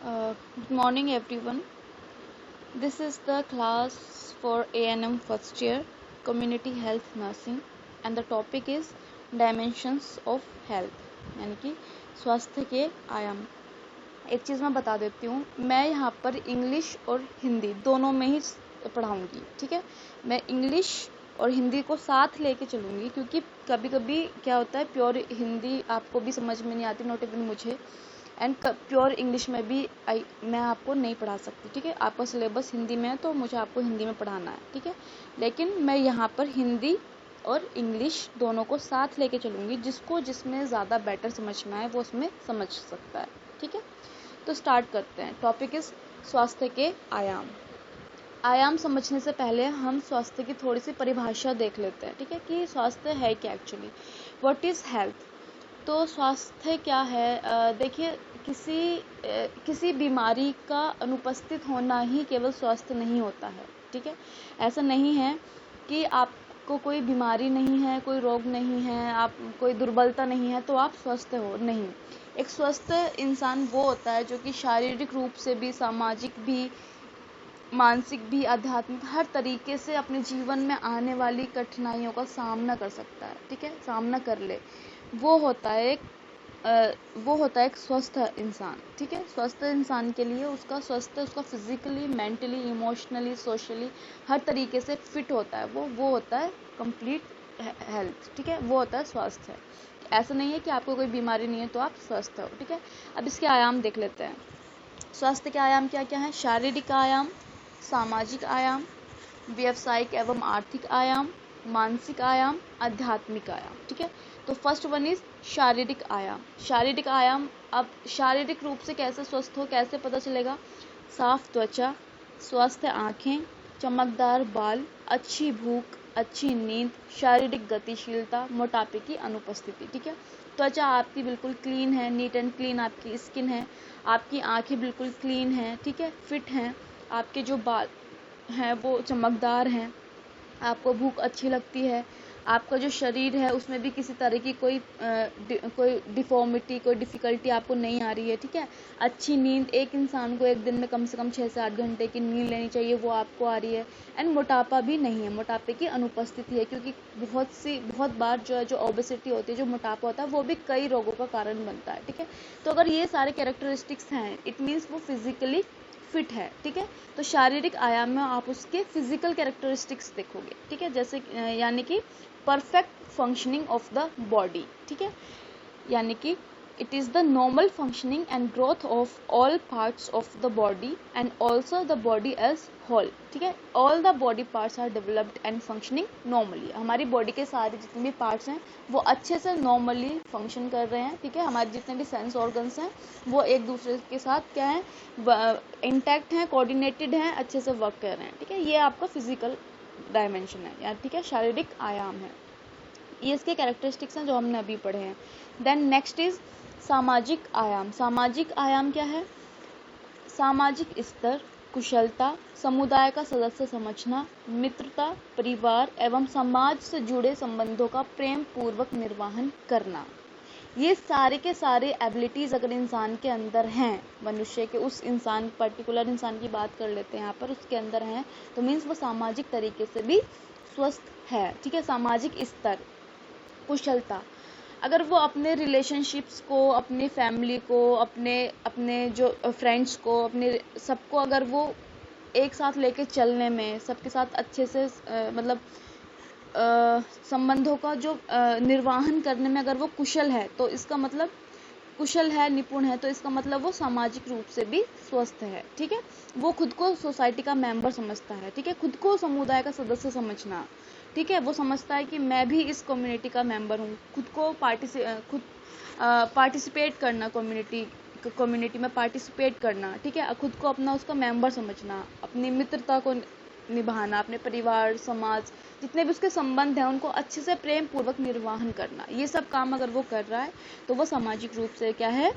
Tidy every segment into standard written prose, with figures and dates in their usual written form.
Good morning, everyone. This is the class for A&M first year, Community Health Nursing, and the topic is Dimensions of Health, यानी कि स्वास्थ्य के आयाम। एक चीज़ मैं बता देती हूँ, मैं यहाँ पर इंग्लिश और हिंदी दोनों में ही पढ़ाऊँगी, ठीक है। मैं इंग्लिश और हिंदी को साथ लेके चलूँगी, क्योंकि कभी कभी क्या होता है, प्योर हिंदी आपको भी समझ में नहीं आती, नॉट इवन मुझे, एंड प्योर इंग्लिश में भी मैं आपको नहीं पढ़ा सकती, ठीक है। आपका सिलेबस हिंदी में है तो मुझे आपको हिंदी में पढ़ाना है, ठीक है। लेकिन मैं यहाँ पर हिंदी और इंग्लिश दोनों को साथ लेके चलूँगी, जिसको जिसमें ज़्यादा बेटर समझ में आए वो उसमें समझ सकता है, ठीक है। तो स्टार्ट करते हैं। टॉपिक इज स्वास्थ्य के आयाम। आयाम समझने से पहले हम स्वास्थ्य की थोड़ी सी परिभाषा देख लेते हैं, ठीक है, कि स्वास्थ्य है क्या एक्चुअली, व्हाट इज़ हेल्थ। तो स्वास्थ्य क्या है, देखिए, किसी बीमारी का अनुपस्थित होना ही केवल स्वास्थ्य नहीं होता है, ठीक है। ऐसा नहीं है कि आपको कोई बीमारी नहीं है, कोई रोग नहीं है, आप कोई दुर्बलता नहीं है तो आप स्वस्थ हो, नहीं। एक स्वस्थ इंसान वो होता है जो कि शारीरिक रूप से भी, सामाजिक भी, मानसिक भी, आध्यात्मिक, हर तरीके से अपने जीवन में आने वाली कठिनाइयों का सामना कर सकता है, ठीक है, सामना कर ले। वो होता है एक स्वस्थ इंसान, ठीक है। स्वस्थ इंसान के लिए उसका फिजिकली, मेंटली, इमोशनली, सोशली हर तरीके से फिट होता है, वो होता है कंप्लीट हेल्थ, ठीक है। वो होता है स्वास्थ्य। ऐसा नहीं है कि आपको कोई बीमारी नहीं है तो आप स्वस्थ हो, ठीक है। अब इसके आयाम देख लेते हैं। स्वास्थ्य के आयाम क्या क्या है? शारीरिक आयाम, सामाजिक आयाम, व्यवसायिक एवं आर्थिक आयाम, मानसिक आयाम, आध्यात्मिक आयाम, ठीक है। तो फर्स्ट वन इज शारीरिक आयाम। शारीरिक आयाम, अब शारीरिक रूप से कैसे स्वस्थ हो, कैसे पता चलेगा? साफ त्वचा, स्वस्थ आँखें, चमकदार बाल, अच्छी भूख, अच्छी नींद, शारीरिक गतिशीलता, मोटापे की अनुपस्थिति, ठीक है। त्वचा आपकी बिल्कुल क्लीन है, नीट एंड क्लीन आपकी स्किन है, आपकी आँखें बिल्कुल क्लीन हैं, ठीक है, फिट हैं, आपके जो बाल हैं वो चमकदार हैं, आपको भूख अच्छी लगती है, आपका जो शरीर है उसमें भी किसी तरह की कोई डिफॉर्मिटी, कोई डिफ़िकल्टी आपको नहीं आ रही है, ठीक है। अच्छी नींद, एक इंसान को एक दिन में कम से कम 6 से 8 घंटे की नींद लेनी चाहिए, वो आपको आ रही है। एंड मोटापा भी नहीं है, मोटापे की अनुपस्थिति है, क्योंकि बहुत बार जो ओबेसिटी होती है, जो मोटापा होता है, वो भी कई रोगों का कारण बनता है, ठीक है। तो अगर ये सारे कैरेक्टरिस्टिक्स हैं, इट मीन्स वो फिजिकली फिट है, ठीक है। तो शारीरिक आयाम में आप उसके फिजिकल कैरेक्टरिस्टिक्स देखोगे, ठीक है, जैसे यानी कि perfect functioning of the body, ठीक है, यानी कि it is the normal functioning and growth of all parts of the body and also the body as whole, ठीक है। all the body parts are developed and functioning normally। हमारी body के सारे जितने भी पार्ट्स हैं वो अच्छे से नॉर्मली फंक्शन कर रहे हैं, ठीक है। हमारे जितने भी सेंस ऑर्गन्स हैं वो एक दूसरे के साथ क्या है, इंटैक्ट हैं, कोऑर्डिनेटेड हैं, अच्छे से वर्क कर रहे हैं, ठीक है। ये आपका फिजिकल डायमेंशन है, या ठीक है, शारीरिक आयाम है। ये इसके कैरेक्टरिस्टिक्स हैं जो हमने अभी पढ़े हैं। देन नेक्स्ट इज सामाजिक आयाम। सामाजिक आयाम क्या है? सामाजिक स्तर, कुशलता, समुदाय का सदस्य समझना, मित्रता, परिवार एवं समाज से जुड़े संबंधों का प्रेम पूर्वक निर्वहन करना। ये सारे के सारे एबिलिटीज़ अगर इंसान के अंदर हैं, मनुष्य के, उस इंसान, पर्टिकुलर इंसान की बात कर लेते हैं यहाँ पर, उसके अंदर हैं, तो मीन्स वो सामाजिक तरीके से भी स्वस्थ है, ठीक है। सामाजिक स्तर, कुशलता, अगर वो अपने रिलेशनशिप्स को, अपनी फैमिली को, अपने अपने जो फ्रेंड्स को, अपने सबको अगर वो एक साथ लेके चलने में, सबके साथ अच्छे से मतलब संबंधों का जो निर्वाहन करने में अगर वो कुशल है, तो इसका मतलब कुशल है, निपुण है, तो इसका मतलब वो सामाजिक रूप से भी स्वस्थ है, ठीक है। वो खुद को सोसाइटी का मेंबर समझता है, ठीक है, खुद को समुदाय का सदस्य समझना, ठीक है। वो समझता है कि मैं भी इस कम्युनिटी का मेंबर हूँ, खुद को पार्टिसिपेट करना, कम्युनिटी में पार्टिसिपेट करना, ठीक है, खुद को अपना उसका मेंबर समझना, अपनी मित्रता को निभाना, अपने परिवार, समाज, जितने भी उसके संबंध हैं उनको अच्छे से प्रेम पूर्वक निर्वाहन करना, ये सब काम अगर वो कर रहा है तो वो सामाजिक रूप से क्या है,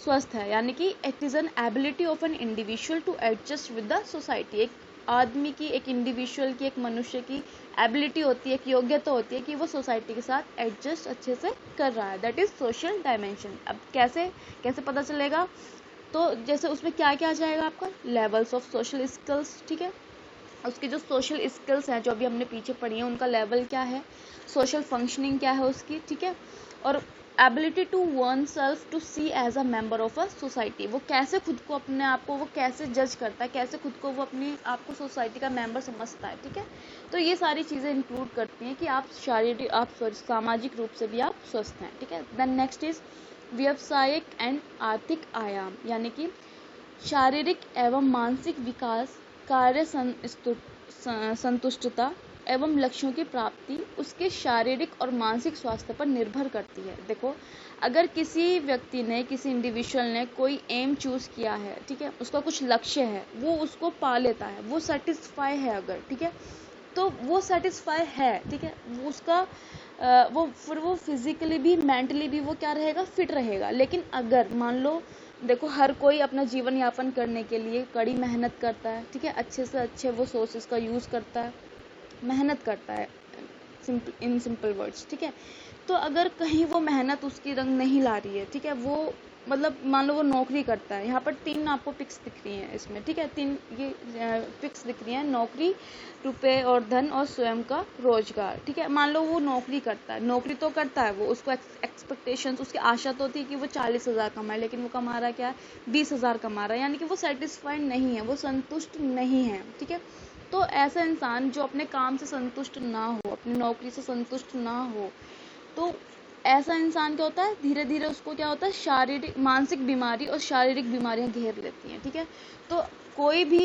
स्वस्थ है। यानी कि it is an ability of an individual to adjust with the society. एक आदमी की, एक इंडिविजुअल की, एक मनुष्य की एबिलिटी होती है, एक योग्यता होती है कि वो सोसाइटी के साथ एडजस्ट अच्छे से कर रहा है, दैट इज सोशल डायमेंशन। अब कैसे कैसे पता चलेगा? तो जैसे उसमें क्या क्या आ जाएगा आपका, लेवल्स ऑफ सोशल स्किल्स, ठीक है, उसकी जो सोशल स्किल्स हैं जो अभी हमने पीछे पढ़ी हैं उनका लेवल क्या है, सोशल फंक्शनिंग क्या है उसकी, ठीक है, और ability to oneself to see as a member of a society, वो कैसे खुद को, अपने आप को वो कैसे जज करता है, कैसे खुद को वो अपनी आपको सोसाइटी का मेंबर समझता है, ठीक है। तो ये सारी चीज़ें इंक्लूड करती हैं कि आप शारीरिक, आप सामाजिक रूप से भी आप स्वस्थ हैं, ठीक है। देन नेक्स्ट इज व्यवसायिक एंड आर्थिक आयाम, यानी कि शारीरिक एवं मानसिक विकास, कार्य संतुष्टता एवं लक्ष्यों की प्राप्ति उसके शारीरिक और मानसिक स्वास्थ्य पर निर्भर करती है। देखो, अगर किसी व्यक्ति ने, किसी इंडिविजुअल ने कोई एम चूज किया है, ठीक है, उसका कुछ लक्ष्य है, वो उसको पा लेता है, वो सेटिस्फाई है अगर, ठीक है, तो वो सेटिस्फाई है, ठीक है, वो उसका वो फिर वो फिजिकली भी मेंटली भी वो क्या रहेगा, फिट रहेगा। लेकिन अगर मान लो, देखो हर कोई अपना जीवन यापन करने के लिए कड़ी मेहनत करता है, ठीक है, अच्छे से अच्छे वो सोर्सेस का यूज़ करता है, मेहनत करता है, इन सिंपल वर्ड्स, ठीक है। तो अगर कहीं वो मेहनत उसकी रंग नहीं ला रही है, ठीक है, वो मतलब मान लो वो नौकरी करता है, यहाँ पर 3 आपको पिक्स दिख रही हैं इसमें, ठीक है, 3 ये पिक्स दिख रही हैं, नौकरी, रुपए और धन और स्वयं का रोजगार, ठीक है। मान लो वो नौकरी करता है, नौकरी तो करता है वो, उसको एक्सपेक्टेशंस, उसकी आशा तो थी कि वो 40,000 कमाए, लेकिन वो कमा रहा क्या है, 20,000 कमा रहा है, यानी कि वो सेटिस्फाइड नहीं है, वो संतुष्ट नहीं है, ठीक है। तो ऐसा इंसान जो अपने काम से संतुष्ट ना हो, अपनी नौकरी से संतुष्ट ना हो, तो ऐसा इंसान क्या होता है, धीरे धीरे उसको क्या होता है, शारीरिक, मानसिक बीमारी और शारीरिक बीमारियां घेर लेती हैं, ठीक है। तो कोई भी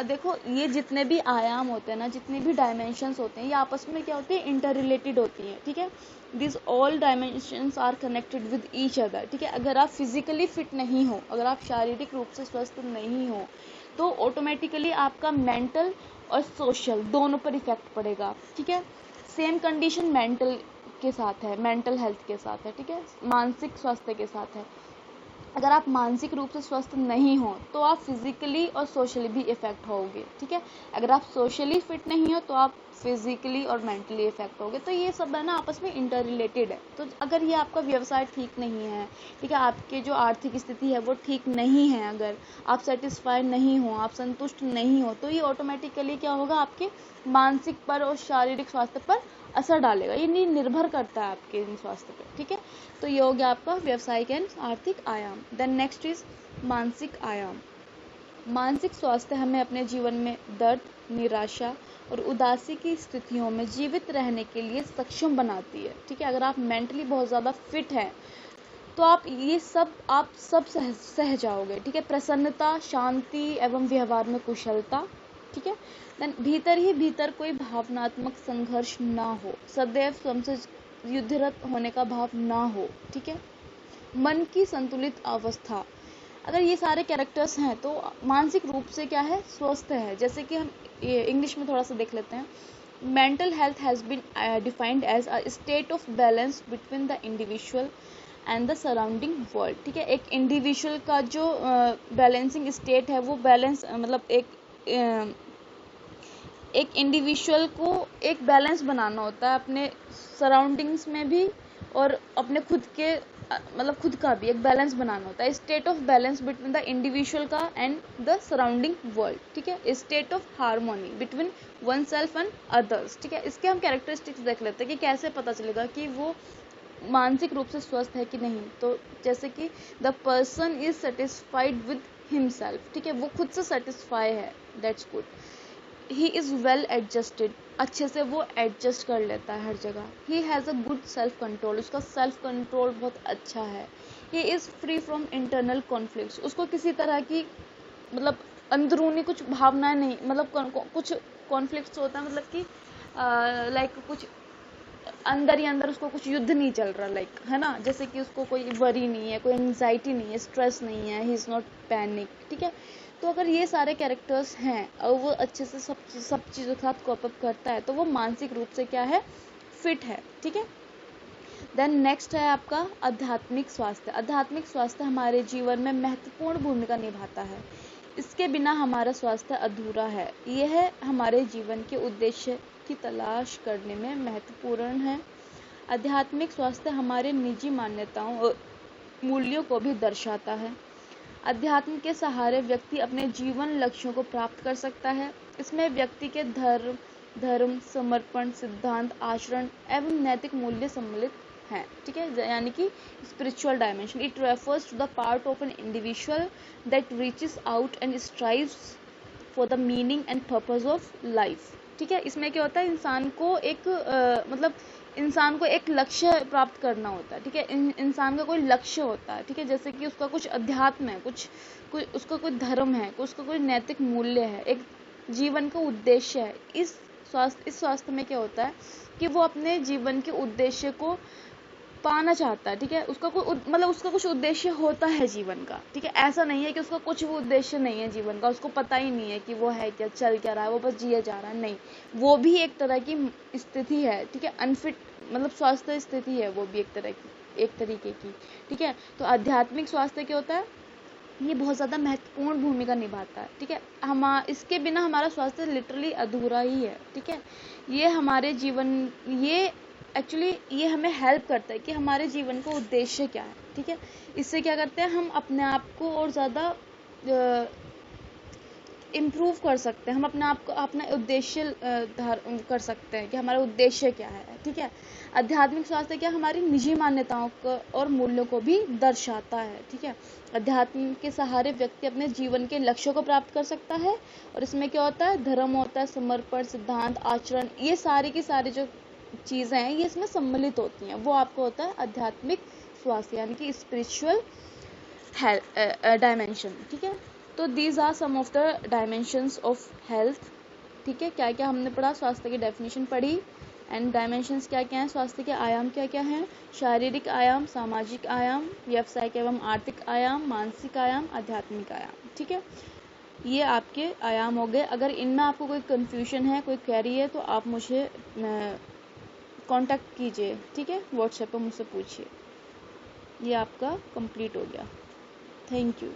देखो, ये जितने भी आयाम होते हैं ना, जितने भी डायमेंशंस होते हैं, ये आपस में क्या होती है, इंटर रिलेटेड होती हैं, ठीक है। This all dimensions are connected with each other, ठीक है। अगर आप फिजिकली फिट नहीं हो, अगर आप शारीरिक रूप से स्वस्थ नहीं हो, तो ऑटोमेटिकली आपका मेंटल और सोशल दोनों पर इफेक्ट पड़ेगा, ठीक है। सेम कंडीशन मेंटल के साथ है, मेंटल हेल्थ के साथ है, ठीक है, मानसिक स्वास्थ्य के साथ है। अगर आप मानसिक रूप से स्वस्थ नहीं हो तो आप फिजिकली और सोशली भी इफेक्ट होगे, ठीक है। अगर आप सोशली फिट नहीं हो तो आप फिजिकली और मेंटली इफेक्ट होगे। तो ये सब है ना, आपस में इंटर रिलेटेड है। तो अगर ये आपका व्यवसाय ठीक नहीं है, ठीक है, आपकी जो आर्थिक स्थिति है वो ठीक नहीं है, अगर आप सेटिस्फाई नहीं हो, आप संतुष्ट नहीं हो, तो ये ऑटोमेटिकली क्या होगा, आपके मानसिक पर और शारीरिक स्वास्थ्य पर असर डालेगा। ये निर्भर करता है आपके इन स्वास्थ्य पर, ठीक है। तो ये हो गया आपका व्यवसायिक एंड आर्थिक आयाम। देन नेक्स्ट इज मानसिक आयाम। मानसिक स्वास्थ्य हमें अपने जीवन में दर्द, निराशा और उदासी की स्थितियों में जीवित रहने के लिए सक्षम बनाती है, ठीक है। अगर आप मेंटली बहुत ज़्यादा फिट हैं तो आप ये सब सह जाओगे, ठीक है। प्रसन्नता, शांति एवं व्यवहार में कुशलता, ठीक है। देन भीतर ही भीतर कोई भावनात्मक संघर्ष ना हो, सदैव स्वयं से युद्धरत होने का भाव ना हो, ठीक है। मन की संतुलित अवस्था, अगर ये सारे कैरेक्टर्स हैं तो मानसिक रूप से क्या है, स्वस्थ है। जैसे कि हम इंग्लिश में थोड़ा सा देख लेते हैं। Mental health has been defined as a state of balance between the individual and the surrounding world, ठीक है। एक इंडिविजुअल का जो बैलेंसिंग स्टेट है, वो बैलेंस मतलब एक इंडिविजुअल को एक बैलेंस बनाना होता है अपने सराउंडिंग्स में भी और अपने खुद के मतलब खुद का भी एक बैलेंस बनाना होता है। State of balance between the individual का एंड द सराउंडिंग वर्ल्ड, ठीक है। State of harmony between one self and others, ठीक है। इसके हम कैरेक्टरिस्टिक्स देख लेते हैं कि कैसे पता चलेगा कि वो मानसिक रूप से स्वस्थ है कि नहीं। तो जैसे कि the person is satisfied with himself, ठीक है, वो खुद से सेटिस्फाई है, that's good. He is well adjusted, अच्छे से वो एडजस्ट कर लेता है हर जगह। He has a good self control, उसका सेल्फ कंट्रोल बहुत अच्छा है। He is free from internal conflicts, उसको किसी तरह की मतलब अंदरूनी कुछ भावनाएं नहीं, मतलब कुछ कॉन्फ्लिक्ट्स होता है, मतलब कि लाइक कुछ अंदर ही अंदर उसको कुछ युद्ध नहीं चल रहा, लाइक है ना, जैसे कि उसको कोई वरी नहीं है, कोई एंजाइटी नहीं है, स्ट्रेस नहीं है, ही इज़ नॉट पैनिक, ठीक है। तो अगर ये सारे कैरेक्टर्स हैं और वो अच्छे से सब चीज़ों के साथ कोप अप करता है तो वो मानसिक रूप से क्या है, फिट है, ठीक है। देन नेक्स्ट है आपका आध्यात्मिक स्वास्थ्य। आध्यात्मिक स्वास्थ्य हमारे जीवन में महत्वपूर्ण भूमिका निभाता है। इसके बिना हमारा स्वास्थ्य अधूरा है। यह हमारे जीवन के उद्देश्य की तलाश करने में महत्वपूर्ण है। आध्यात्मिक स्वास्थ्य हमारे निजी मान्यताओं और मूल्यों को भी दर्शाता है। अध्यात्म के सहारे व्यक्ति अपने जीवन लक्ष्यों को प्राप्त कर सकता है। इसमें व्यक्ति के धर्म, समर्पण, सिद्धांत, आचरण एवं नैतिक मूल्य सम्मिलित हैं। ठीक है, यानी कि spiritual dimension, it refers to the part of an individual that reaches out and strives for the meaning and purpose of life. ठीक है, इसमें क्या होता है, इंसान को एक मतलब इंसान को एक लक्ष्य प्राप्त करना होता है। ठीक है, इंसान का कोई लक्ष्य होता है। ठीक है, जैसे कि उसका कुछ अध्यात्म है, कोई उसका कोई धर्म है, उसका कोई नैतिक मूल्य है, एक जीवन का उद्देश्य है। इस स्वास्थ्य में क्या होता है कि वो अपने जीवन के उद्देश्य को पाना चाहता है। ठीक है, उसका कोई मतलब उसका कुछ उद्देश्य होता है जीवन का। ठीक है, ऐसा नहीं है कि उसका कुछ भी उद्देश्य नहीं है जीवन का, उसको पता ही नहीं है कि वो है क्या, चल क्या रहा है, वो बस जिया जा रहा है। नहीं, वो भी एक तरह की स्थिति है। ठीक है, अनफिट मतलब स्वास्थ्य स्थिति है, वो भी एक तरीके की। ठीक है, तो आध्यात्मिक स्वास्थ्य क्या होता है, ये बहुत ज़्यादा महत्वपूर्ण भूमिका निभाता है। ठीक है, इसके बिना हमारा स्वास्थ्य लिटरली अधूरा ही है। ठीक है, ये हमारे जीवन ये हमें हेल्प करता है कि हमारे जीवन का उद्देश्य क्या है। ठीक है, इससे क्या करते हैं, हम अपने आप को और ज़्यादा इम्प्रूव कर सकते हैं। हम अपने आप को अपना उद्देश्य कर सकते हैं कि हमारा उद्देश्य क्या है। ठीक है, आध्यात्मिक स्वास्थ्य क्या हमारी निजी मान्यताओं को और मूल्यों को भी दर्शाता है। ठीक है, अध्यात्म के सहारे व्यक्ति अपने जीवन के लक्ष्यों को प्राप्त कर सकता है। और इसमें क्या होता है, धर्म होता है, समर्पण, सिद्धांत, आचरण, ये सारी की सारी जो चीज़ें हैं ये इसमें सम्मिलित होती हैं। वो आपको होता है आध्यात्मिक स्वास्थ्य, यानी कि स्पिरिचुअल डायमेंशन। ठीक है, तो these are some of the dimensions of health. ठीक है, क्या क्या हमने पढ़ा, स्वास्थ्य की डेफिनेशन पढ़ी, एंड डायमेंशंस क्या क्या हैं, स्वास्थ्य के आयाम क्या क्या हैं, शारीरिक आयाम, सामाजिक आयाम, व्यवसायिक एवं आर्थिक आयाम, मानसिक आयाम, आध्यात्मिक आयाम। ठीक है, ये आपके आयाम हो गए। अगर इनमें आपको कोई कंफ्यूजन है, कोई क्वेरी है, तो आप मुझे कांटेक्ट कीजिए। ठीक है, व्हाट्सएप पर मुझसे पूछिए। ये आपका कंप्लीट हो गया। Thank you.